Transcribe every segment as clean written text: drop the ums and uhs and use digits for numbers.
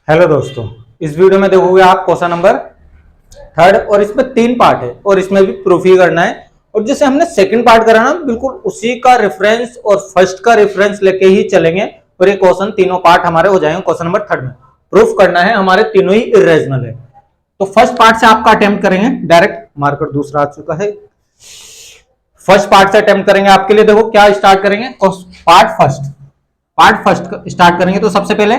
Hello दोस्तों, इस video में देखोगे आप क्वेश्चन नंबर थर्ड और इसमें 3 पार्ट है और इसमें भी प्रूफ ही करना है। और जैसे हमने सेकंड पार्ट करा ना, बिल्कुल उसी का रेफरेंस और फर्स्ट का रेफरेंस लेके ही चलेंगे और ये क्वेश्चन तीनों पार्ट हमारे हो जाएंगे। क्वेश्चन नंबर थर्ड में प्रूफ करना है हमारे तीनों ही इरेजनल है। तो फर्स्ट पार्ट से आपका अटेम्प्ट करेंगे, डायरेक्ट मार्कर दूसरा आ चुका है। फर्स्ट पार्ट से अटेम्प्ट करेंगे आपके लिए। देखो क्या स्टार्ट करेंगे, पार्ट फर्स्ट स्टार्ट करेंगे। तो सबसे पहले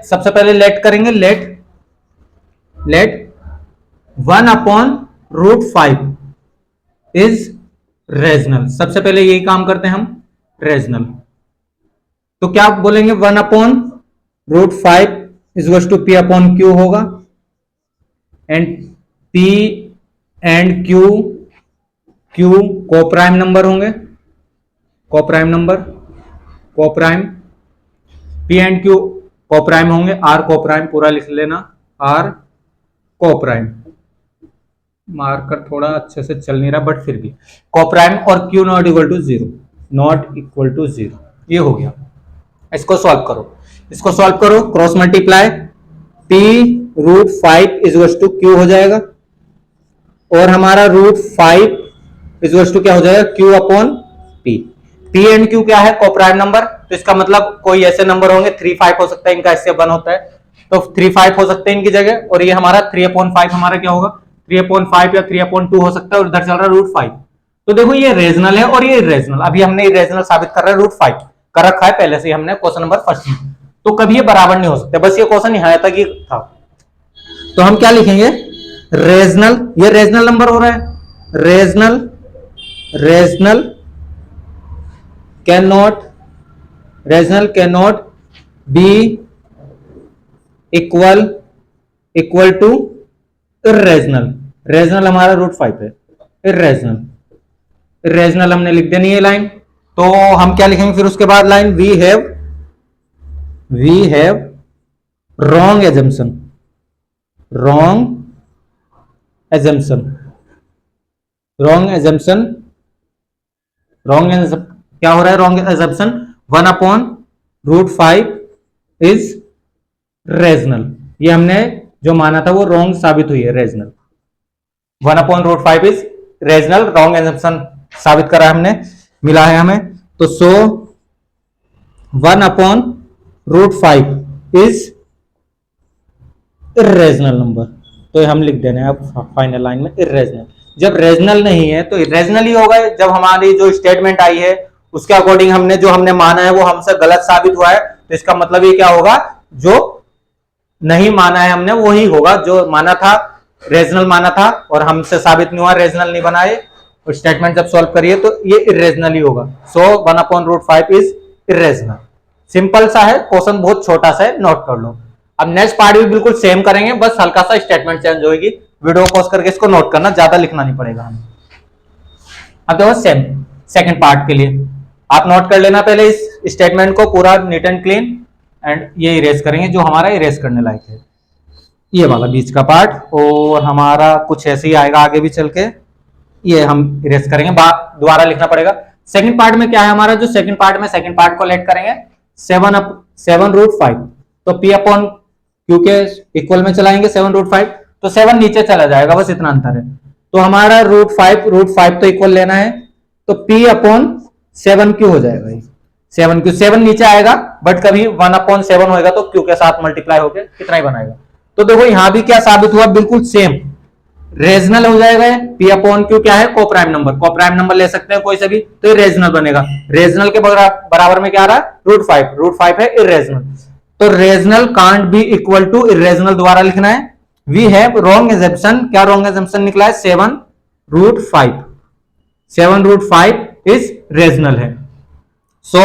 सबसे पहले लेट करेंगे, लेट 1/√5 इज रेजनल। सबसे पहले यही काम करते हैं हम, रेजनल। तो क्या बोलेंगे, 1/√5 is to P upon Q होगा, and P and Q coprime number होंगे, coprime P and Q coprime होंगे, R कोप्राइम पूरा लिख लेना, R कोप्राइम। मार्कर थोड़ा अच्छे से चल नहीं रहा बट फिर भी कोप्राइम और Q not equal to zero. ये हो गया। इसको सॉल्व करो, cross multiply P√5 is to Q हो जाएगा और हमारा √5 इज टू क्या हो जाएगा, Q upon P। P and Q क्या है, कोप्राइम नंबर। तो इसका मतलब कोई ऐसे नंबर होंगे, 3, 5 हो सकता है, इनका ऐसे 1 होता है तो 3, 5 हो सकते हैं इनकी जगह। और ये हमारा 3/5 हमारा क्या होगा, 3/5 या 3/2 हो सकता है। और इधर चल रहा है √5। तो देखो ये रेजनल है और ये इरेजनल। अभी हमने इरेजनल साबित कर रहा है, √5 कर रखा है पहले से ही हमने क्वेश्चन नंबर फर्स्ट में। तो कभी ये बराबर नहीं हो सकते, बस ये क्वेश्चन यहां तक ही था। तो हम क्या लिखेंगे, रेजनल, ये रेजनल नंबर हो रहा है, rational cannot be equal to irrational. Rational हमारा √5 है, इरेजनल हमने लिख देनी है लाइन। तो हम क्या लिखेंगे फिर उसके बाद line, we have wrong assumption क्या हो रहा है, रॉन्ग एजम्पशन 1/√5 इज रेजनल। ये हमने जो माना था वो रॉन्ग साबित हुई है, regional 1/√5 is regional, wrong assumption साबित करा है हमने, मिला है हमें। तो सो 1/√5 इज इरेजनल नंबर। तो हम लिख देना है अब फाइनल लाइन में, इरेजनल। जब रेजनल नहीं है तो इरेजनल ही होगा। जब हमारी जो स्टेटमेंट आई है उसके अकॉर्डिंग जो हमने माना है वो हमसे गलत साबित हुआ है, तो इसका मतलब ये क्या होगा, जो नहीं माना है हमने वही होगा, जो माना था रेजनल माना था और हमसे साबित नहीं हुआ, रेजनल नहीं बनाए, और स्टेटमेंट जब सॉल्व करिए तो ये इरेजनल ही होगा। सो 1/√5 इज इरेजनल। सिंपल सा है क्वेश्चन, बहुत छोटा सा है, नोट कर लो। अब नेक्स्ट पार्ट भी बिल्कुल सेम करेंगे, बस हल्का सा स्टेटमेंट चेंज होगी। वीडियो पॉज करके इसको नोट करना, ज्यादा लिखना नहीं पड़ेगा हमें। अब देखो सेम सेकंड पार्ट के लिए आप नोट कर लेना पहले इस स्टेटमेंट को पूरा नीट एंड क्लीन, एंड ये इरेज करेंगे जो हमारा इरेज करने लायक है, ये वाला बीच का पार्ट। और हमारा कुछ ऐसे ही आएगा आगे भी चल के, ये हम इरेज करेंगे, दोबारा लिखना पड़ेगा। सेकंड पार्ट में क्या है हमारा, जो सेकंड पार्ट को लेट करेंगे 7/√5। तो P अपॉन Q के इक्वल में चलाएंगे 7/5, तो 7 नीचे चला जाएगा, बस इतना अंतर है। तो हमारा √5 तो इक्वल लेना है, तो P अपॉन 7Q हो जाएगा। 7 नीचे आएगा बट कभी 1/7 होगा तो Q के साथ मल्टीप्लाई होकर कितना ही बनाएगा। तो देखो यहां भी क्या साबित हुआ, बिल्कुल सेम रेजनल हो जाएगा। P अपॉन Q क्या है, कोप्राइम नंबर ले सकते हैं कोई से भी, तो ये रेजनल बनेगा। रेजनल के बराबर में क्या आ रहा है, √5 है इरेजनल। तो rational can't be equal to irrational, दोबारा लिखना है। वी हैव रॉन्ग एजम्पशन, क्या रॉन्ग एजम्पशन निकला है, 7/5 इज रेजनल है। सो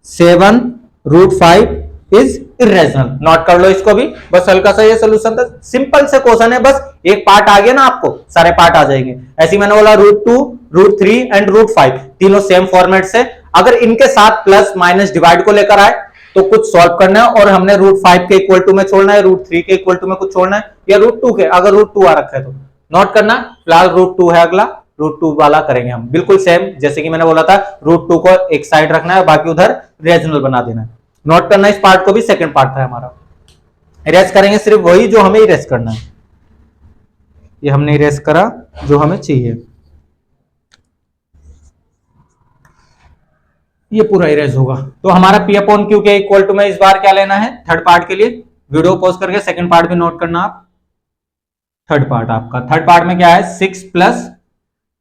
7/5 इज इरेजनल। नोट कर लो इसको भी, बस हल्का सा ये सोल्यूशन था, सिंपल से क्वेश्चन है, बस एक पार्ट आ गया ना आपको सारे पार्ट आ जाएंगे। ऐसे ही मैंने बोला √2, √3 एंड √5 तीनों सेम फॉर्मेट से, अगर इनके साथ प्लस माइनस डिवाइड को लेकर आए तो कुछ सॉल्व करना है, और हमने √5 के इक्वल टू में छोड़ना है, √3 के इक्वल टू में कुछ छोड़ना है, या √2 के, अगर √2 आ रखा है तो नोट करना। फिलहाल √2 है अगला, √2 वाला करेंगे हम, बिल्कुल सेम जैसे कि मैंने बोला था, √2 को एक साइड रखना है, बाकी उधर रेजनल बना देना है। नोट करना इस पार्ट को भी, सेकंड पार्ट था हमारा। इरेज करेंगे सिर्फ वही जो हमें इरेज करना है। ये हमने इरेज करा जो हमें चाहिए, ये पूरा इरेज होगा। तो हमारा P अपॉन Q के इक्वल टू में इस बार क्या लेना है थर्ड पार्ट के लिए, वीडियो पॉज करके सेकंड पार्ट भी नोट करना आप। थर्ड पार्ट आपका, थर्ड पार्ट में क्या है 6 प्लस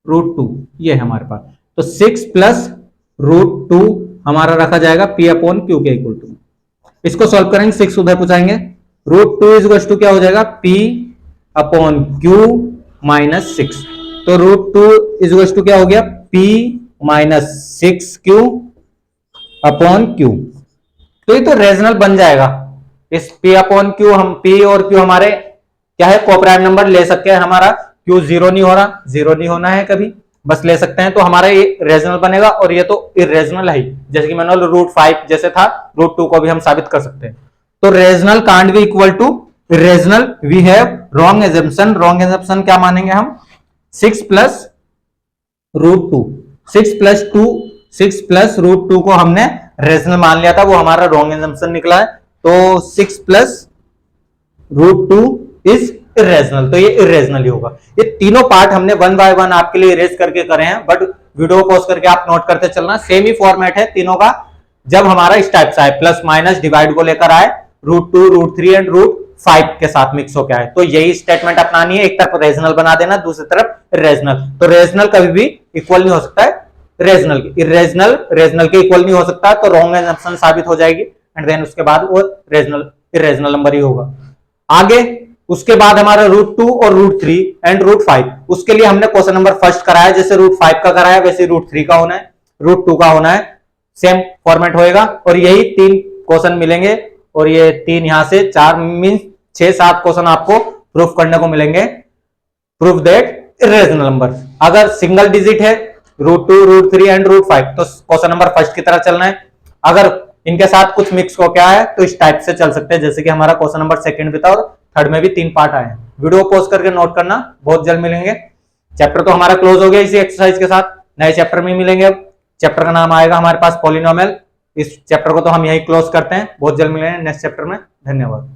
रूट 2, ये है हमारे पास। तो 6 प्लस रूट 2 हमारा रखा जाएगा P अपॉन Q के इक्वल टू। इसको सॉल्व करेंगे, 6 उधर पहुंचाएंगे, रूट 2 इज टू क्या हो जाएगा P अपॉन Q माइनस 6। तो रूट 2 इज टू क्या हो गया P minus 6Q upon Q। तो ये तो रेजनल बन जाएगा। इस P अपॉन Q, हम P और Q हमारे क्या है कोप्राइम नंबर ले सकते हैं। हमारा Q जीरो नहीं हो रहा, जीरो नहीं होना है कभी, बस ले सकते हैं। तो हमारा ये रेजनल बनेगा और ये तो इरेजनल है, जैसे कि मैंने रूट 5 जैसे था, रूट 2 को भी हम साबित कर सकते हैं। तो rational can't be equal to irrational, we have wrong assumption. Wrong assumption क्या मानेंगे हम 6 प्लस रूट 2, 6 प्लस रूट 2 को हमने रेजनल मान लिया था, वो हमारा रॉन्ग एजम्पशन निकला है। तो 6 प्लस रूट 2 इज इरेजनल, तो ये इरेजनल ही होगा। ये तीनों पार्ट हमने वन बाय वन आपके लिए इरेज करके करे हैं, बट वीडियो पॉज करके आप नोट करते चलना। सेम ही फॉर्मेट है तीनों का, जब हमारा इस टाइप से आए प्लस माइनस डिवाइड को लेकर आए, रूट 2 रूट 3 एंड रूट 5 के साथ मिक्स हो गया है, तो यही स्टेटमेंट अपनानी है। एक तरफ रेजनल बना देना, दूसरी तरफ इरेजनल। तो रेजनल कभी भी इक्वल नहीं हो सकता है रेजनल की, इरेजनल रेजनल के इक्वल नहीं हो सकता, तो रॉन्ग एजम्पशन साबित हो जाएगी एंड देन उसके बाद वो रेजनल इरेजनल नंबर ही होगा। आगे उसके बाद हमारा रूट 2 और रूट 3 एंड रूट 5, उसके लिए हमने क्वेश्चन नंबर फर्स्ट कराया, जैसे रूट 5 का कराया वैसे रूट 3 का होना है, रूट 2 का होना है, सेम फॉर्मेट होएगा। और यही 3 क्वेश्चन मिलेंगे, और ये 3 यहां से 4 मीन 6-7 क्वेश्चन आपको प्रूफ करने को मिलेंगे। प्रूफ दैट इरेजनल नंबर अगर सिंगल डिजिट है रूट 2 रूट 3 एंड रूट 5, तो क्वेश्चन नंबर फर्स्ट की तरह चलना है। अगर इनके साथ कुछ मिक्स हो क्या है तो इस टाइप से चल सकते हैं, जैसे कि हमारा क्वेश्चन नंबर सेकंड भी था और थर्ड में भी 3 पार्ट आए हैं। वीडियो पॉज करके नोट करना, बहुत जल्द मिलेंगे। चैप्टर तो हमारा क्लोज हो गया इसी एक्सरसाइज के साथ, नए चैप्टर में मिलेंगे। अब चैप्टर का नाम आएगा हमारे पास पॉलिनोमियल। इस चैप्टर को तो हम यही क्लोज करते हैं, बहुत जल्द मिलेंगे नेक्स्ट चैप्टर में। धन्यवाद।